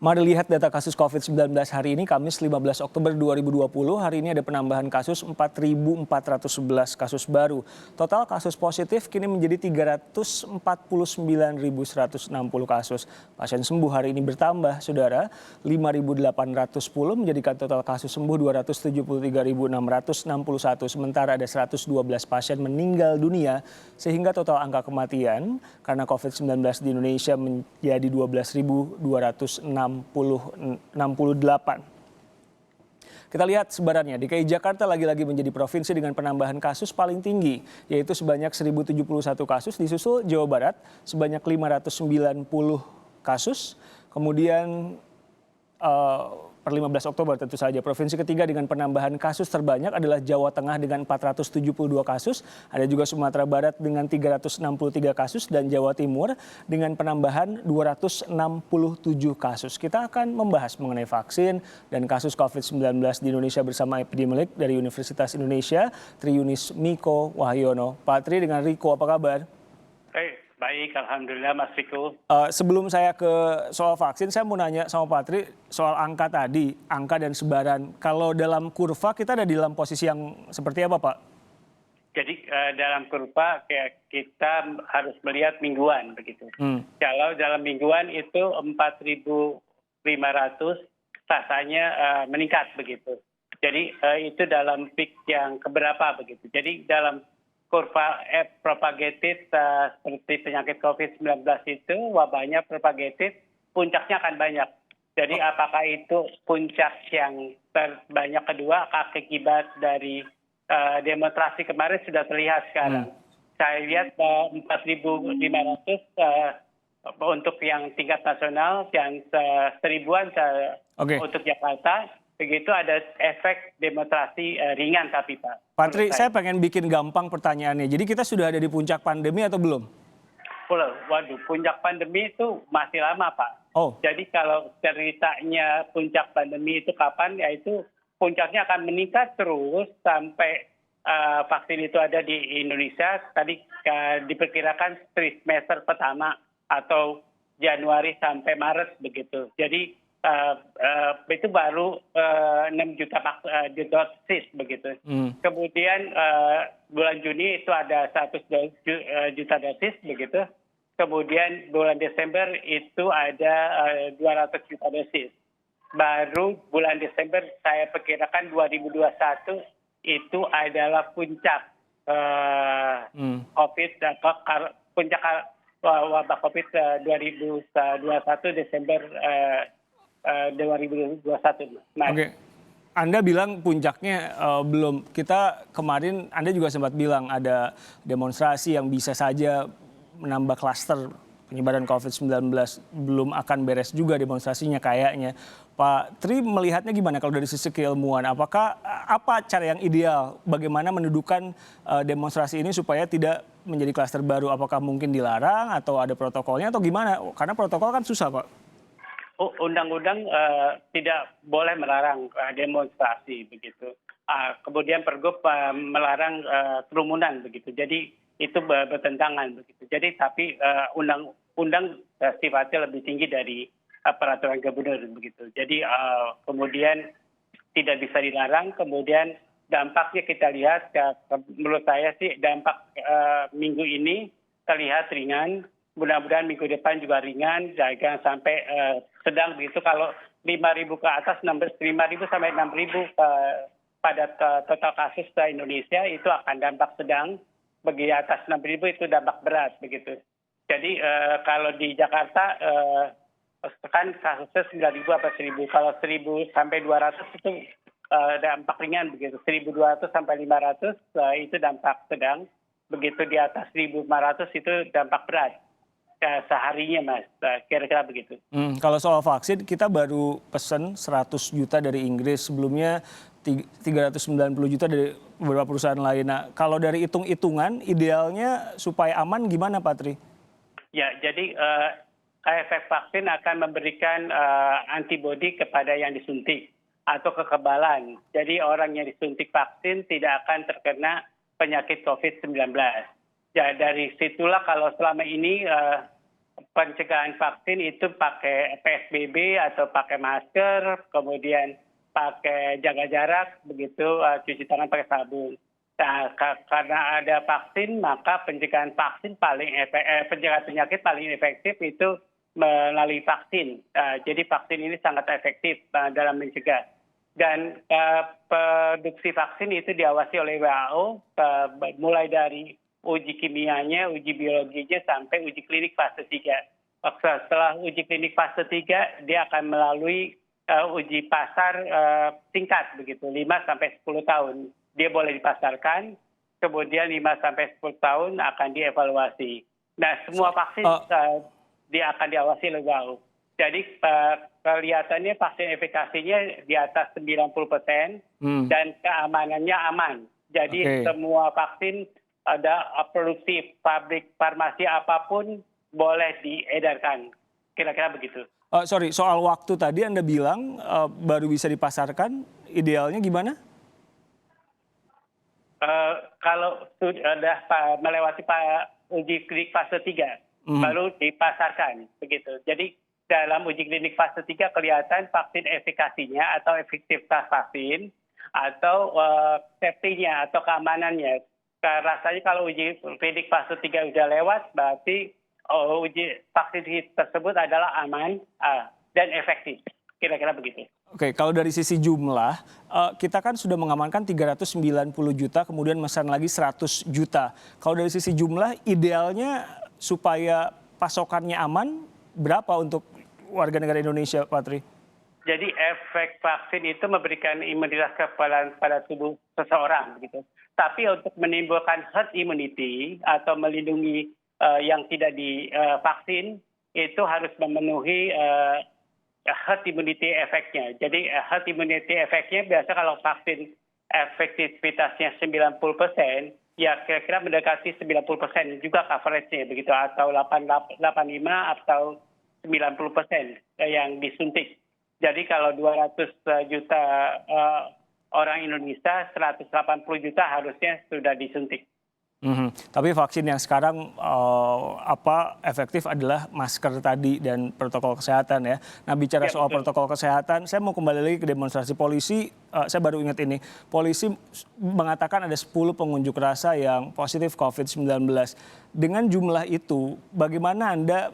Mari lihat data kasus COVID-19 hari ini, Kamis 15 Oktober 2020. Hari ini ada penambahan kasus 4.411 kasus baru. Total kasus positif kini menjadi 349.160 kasus. Pasien sembuh hari ini bertambah, saudara, 5.810 menjadikan total kasus sembuh 273.661. Sementara ada 112 pasien meninggal dunia, sehingga total angka kematian karena COVID-19 di Indonesia menjadi 12.268. Kita lihat sebarannya, DKI Jakarta lagi-lagi menjadi provinsi dengan penambahan kasus paling tinggi, yaitu sebanyak 1.071 kasus, disusul Jawa Barat sebanyak 590 kasus, kemudian per 15 Oktober tentu saja. Provinsi ketiga dengan penambahan kasus terbanyak adalah Jawa Tengah dengan 472 kasus, ada juga Sumatera Barat dengan 363 kasus, dan Jawa Timur dengan penambahan 267 kasus. Kita akan membahas mengenai vaksin dan kasus COVID-19 di Indonesia bersama epidemiolog dari Universitas Indonesia, Triunis Miko Wahyono. Pak Tri dengan Riko, apa kabar? Baik, Alhamdulillah Mas Riko. Sebelum saya ke soal vaksin, saya mau nanya sama Pak Tri soal angka tadi, angka dan sebaran. Kalau dalam kurva kita ada di dalam posisi yang seperti apa, Pak? Jadi dalam kurva kita harus melihat mingguan begitu. Kalau dalam mingguan itu 4.500 rasanya meningkat begitu. Jadi itu dalam peak yang keberapa begitu. Jadi dalam kurva propagated seperti penyakit COVID-19 itu wabahnya propagated, puncaknya akan banyak. Jadi apakah itu puncak yang terbanyak kedua akibat dari demonstrasi kemarin sudah terlihat sekarang. Saya lihat 4.500 untuk yang tingkat nasional, yang 1.000-an untuk Jakarta. Begitu ada efek demonstrasi ringan tapi Pak. Pak Tri, saya pengen bikin gampang pertanyaannya. Jadi kita sudah ada di puncak pandemi atau belum? Waduh, puncak pandemi itu masih lama Pak. Jadi kalau ceritanya puncak pandemi itu kapan, yaitu puncaknya akan meningkat terus sampai vaksin itu ada di Indonesia. Tadi diperkirakan trimester pertama atau Januari sampai Maret begitu. Jadi itu baru 6 juta dosis begitu. Kemudian bulan Juni itu ada 100 juta dosis begitu. Kemudian bulan Desember itu ada 200 juta dosis. Baru bulan Desember saya perkirakan 2021 itu adalah puncak COVID, puncak wabah COVID 2021 Desember 2021. Oke. Anda bilang puncaknya belum. Kita kemarin Anda juga sempat bilang ada demonstrasi yang bisa saja menambah klaster penyebaran COVID-19. Belum akan beres juga demonstrasinya kayaknya. Pak Tri melihatnya gimana kalau dari sisi keilmuan? Apa cara yang ideal? Bagaimana mendudukan demonstrasi ini supaya tidak menjadi klaster baru? Apakah mungkin dilarang atau ada protokolnya atau gimana? Karena protokol kan susah, Pak. Undang-undang tidak boleh melarang demonstrasi begitu. Kemudian Pergub melarang kerumunan begitu. Jadi itu bertentangan begitu. Jadi tapi undang-undang sifatnya lebih tinggi dari peraturan gubernur begitu. Jadi kemudian tidak bisa dilarang. Kemudian dampaknya kita lihat, menurut saya sih dampak minggu ini terlihat ringan. Mudah-mudahan minggu depan juga ringan, jangan sampai sedang begitu. Kalau 5.000 ke atas, 5.000 sampai 6.000 pada total kasus di Indonesia itu akan dampak sedang. Bagi atas 6.000 itu dampak berat begitu. Jadi kalau di Jakarta kan kasusnya 9.000 atau 1.000. Kalau 1.000 sampai 200 itu dampak ringan begitu. 1.200 sampai 500 itu dampak sedang. Begitu di atas 1.500 itu dampak berat. Seharinya Mas, kira-kira begitu. Kalau soal vaksin, kita baru pesan 100 juta dari Inggris, sebelumnya 390 juta dari beberapa perusahaan lain. Nah, kalau dari hitung-hitungan, idealnya supaya aman gimana Pak Tri? Ya, jadi efek vaksin akan memberikan antibodi kepada yang disuntik atau kekebalan. Jadi orang yang disuntik vaksin tidak akan terkena penyakit COVID-19. Ya, dari situlah kalau selama ini pencegahan vaksin itu pakai PSBB atau pakai masker, kemudian pakai jaga jarak, begitu cuci tangan pakai sabun. Nah, karena ada vaksin, maka pencegahan vaksin pencegahan penyakit paling efektif itu melalui vaksin. Jadi vaksin ini sangat efektif dalam mencegah. Dan produksi vaksin itu diawasi oleh WHO mulai dari uji kimianya, uji biologinya sampai uji klinik fase 3. Setelah uji klinik fase 3, dia akan melalui uji pasar singkat begitu, 5 sampai 10 tahun. Dia boleh dipasarkan, kemudian 5 sampai 10 tahun akan dievaluasi. Nah, semua vaksin dia akan diawasi oleh WHO. Jadi kelihatannya vaksin efikasinya di atas 90% dan keamanannya aman. Jadi semua vaksin ada produksi pabrik farmasi apapun boleh diedarkan. Kira-kira begitu. Sorry, soal waktu tadi Anda bilang baru bisa dipasarkan, idealnya gimana? Kalau sudah melewati uji klinik fase 3, baru dipasarkan. Begitu. Jadi dalam uji klinik fase 3 kelihatan vaksin efikasinya atau efektivitas vaksin atau safety-nya atau keamanannya. Rasanya kalau uji klinik fase 3 sudah lewat, berarti uji vaksin tersebut adalah aman dan efektif. Kira-kira begitu. Oke, kalau dari sisi jumlah, kita kan sudah mengamankan 390 juta, kemudian mesan lagi 100 juta. Kalau dari sisi jumlah, idealnya supaya pasokannya aman, berapa untuk warga negara Indonesia, Pak Tri? Jadi efek vaksin itu memberikan imunitas kekebalan pada tubuh seseorang, begitu. Tapi untuk menimbulkan herd immunity atau melindungi yang tidak divaksin, itu harus memenuhi herd immunity efeknya. Jadi herd immunity efeknya biasa kalau vaksin efektivitasnya 90%, ya kira-kira mendekati 90% juga coveragenya begitu, atau 85 atau 90% yang disuntik. Jadi kalau 200 juta orang Indonesia, 180 juta harusnya sudah disuntik. Tapi vaksin yang sekarang efektif adalah masker tadi dan protokol kesehatan ya. Nah, bicara soal protokol kesehatan, saya mau kembali lagi ke demonstrasi polisi. Saya baru ingat ini, polisi mengatakan ada 10 pengunjuk rasa yang positif COVID-19. Dengan jumlah itu, bagaimana Anda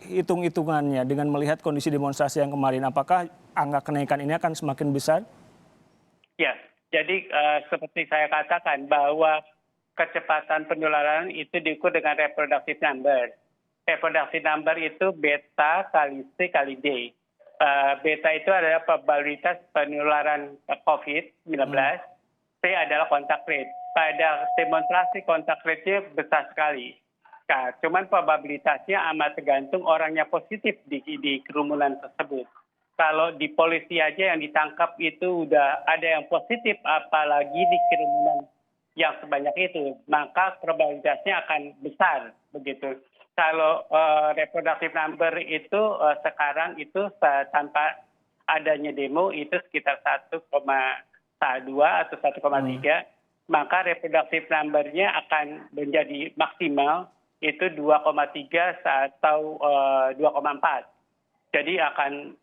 hitung-hitungannya dengan melihat kondisi demonstrasi yang kemarin? Apakah angka kenaikan ini akan semakin besar? Ya, jadi seperti saya katakan bahwa kecepatan penularan itu diukur dengan reproductive number. Reproductive number itu beta kali C kali D. Beta itu adalah probabilitas penularan COVID-19. C adalah kontak rate. Pada demonstrasi kontak rate-nya besar sekali. Nah, cuman probabilitasnya amat tergantung orangnya positif di kerumunan tersebut. Kalau di polisi aja yang ditangkap itu udah ada yang positif, apalagi di kerumunan yang sebanyak itu, maka probabilitasnya akan besar begitu. Kalau reproductive number itu sekarang itu tanpa adanya demo itu sekitar 1,2 atau 1,3, maka reproductive number-nya akan menjadi maksimal itu 2,3 atau 2,4. Jadi akan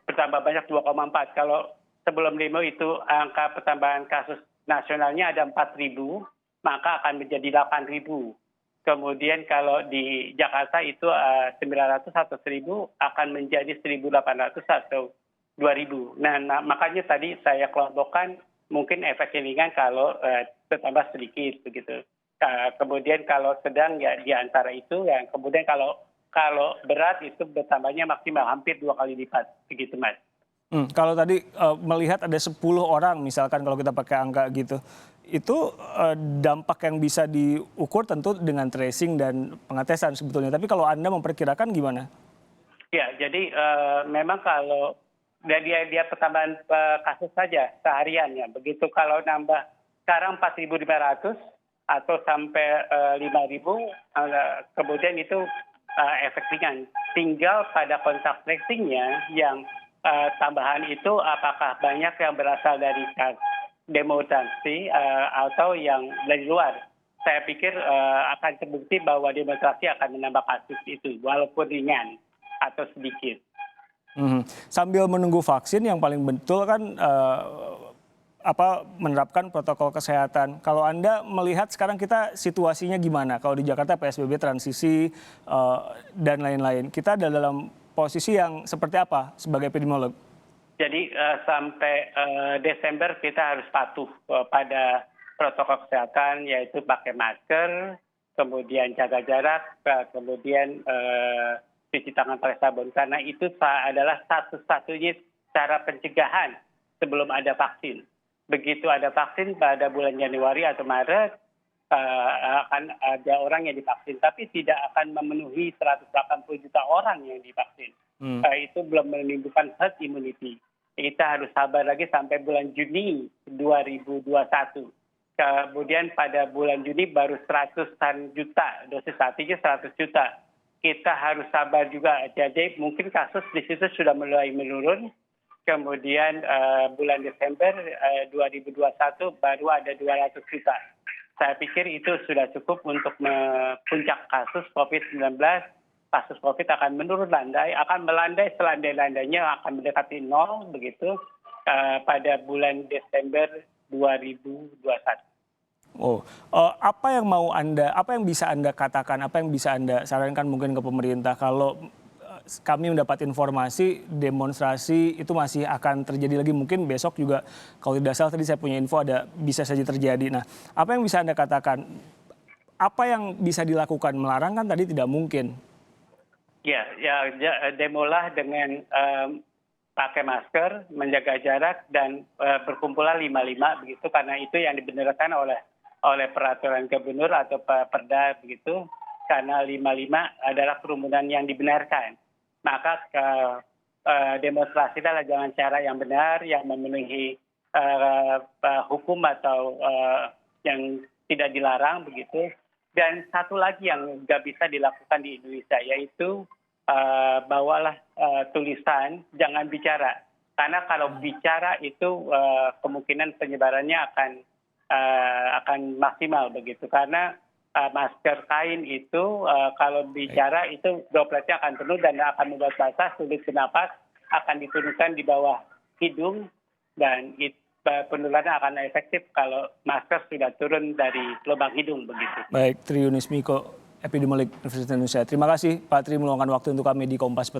bertambah banyak 2,4. Kalau sebelum demo itu angka pertambahan kasus nasionalnya ada 4.000, maka akan menjadi 8.000. Kemudian kalau di Jakarta itu 900 atau 1.000 akan menjadi 1.800 atau 2.000. Nah, makanya tadi saya kelompokkan mungkin efek ringan kalau bertambah sedikit begitu. Kemudian kalau sedang ya di antara itu, yang kemudian kalau berat itu bertambahnya maksimal hampir 2 kali lipat begitu, Mas. Kalau tadi melihat ada 10 orang misalkan kalau kita pakai angka gitu, itu dampak yang bisa diukur tentu dengan tracing dan pengetesan sebetulnya. Tapi kalau Anda memperkirakan gimana? Ya, jadi memang kalau dia pertambahan kasus saja sehariannya. Begitu kalau nambah sekarang 4.500 atau sampai 5.000, kemudian itu efek ringan. Tinggal pada kontak tracing-nya yang tambahan itu apakah banyak yang berasal dari demonstrasi atau yang dari luar. saya pikir akan terbukti bahwa demonstrasi akan menambah kasus itu, walaupun ringan atau sedikit. Sambil menunggu vaksin yang paling betul kan menerapkan protokol kesehatan. Kalau Anda melihat sekarang kita situasinya gimana? Kalau di Jakarta PSBB transisi dan lain-lain. Kita ada dalam posisi yang seperti apa sebagai epidemiolog? Jadi sampai Desember kita harus patuh pada protokol kesehatan, yaitu pakai masker, kemudian jaga jarak, kemudian cuci tangan pakai sabun. Karena itu adalah satu-satunya cara pencegahan sebelum ada vaksin. Begitu ada vaksin pada bulan Januari atau Maret, akan ada orang yang divaksin, tapi tidak akan memenuhi 180 juta orang yang divaksin. Itu belum menimbulkan herd immunity. Kita harus sabar lagi sampai bulan Juni 2021. Kemudian pada bulan Juni baru 100-an juta, dosis artinya 100 juta. Kita harus sabar juga. Jadi mungkin kasus di situ sudah mulai menurun. Kemudian bulan Desember 2021 baru ada 200 juta. Saya pikir itu sudah cukup untuk puncak kasus COVID-19. Kasus COVID akan menurun landai, akan melandai selandai-landainya, akan mendekati nol begitu pada bulan Desember 2021. Apa yang bisa Anda katakan, apa yang bisa Anda sarankan mungkin ke pemerintah kalau kami mendapat informasi demonstrasi itu masih akan terjadi lagi, mungkin besok juga kalau tidak salah tadi saya punya info bisa saja terjadi. Nah, apa yang bisa Anda katakan? Apa yang bisa dilakukan? Melarang kan tadi tidak mungkin. Ya, demolah dengan pakai masker, menjaga jarak dan berkumpullah 5-5 begitu, karena itu yang dibenarkan oleh peraturan gubernur atau perda begitu, karena 5-5 adalah kerumunan yang dibenarkan. Maka demonstrasi adalah jalan cara yang benar, yang memenuhi hukum atau yang tidak dilarang begitu. Dan satu lagi yang nggak bisa dilakukan di Indonesia, yaitu bawalah tulisan, jangan bicara. Karena kalau bicara itu kemungkinan penyebarannya akan maksimal begitu. Karena masker kain itu kalau bicara itu dropletnya akan penuh dan akan membuat basah, sulit bernapas, akan diturunkan di bawah hidung dan penularan akan efektif kalau masker sudah turun dari lubang hidung begitu. Baik, Tri Yunis Miko, epidemiolog Universitas Indonesia. Terima kasih Pak Tri meluangkan waktu untuk kami di Kompas Petang.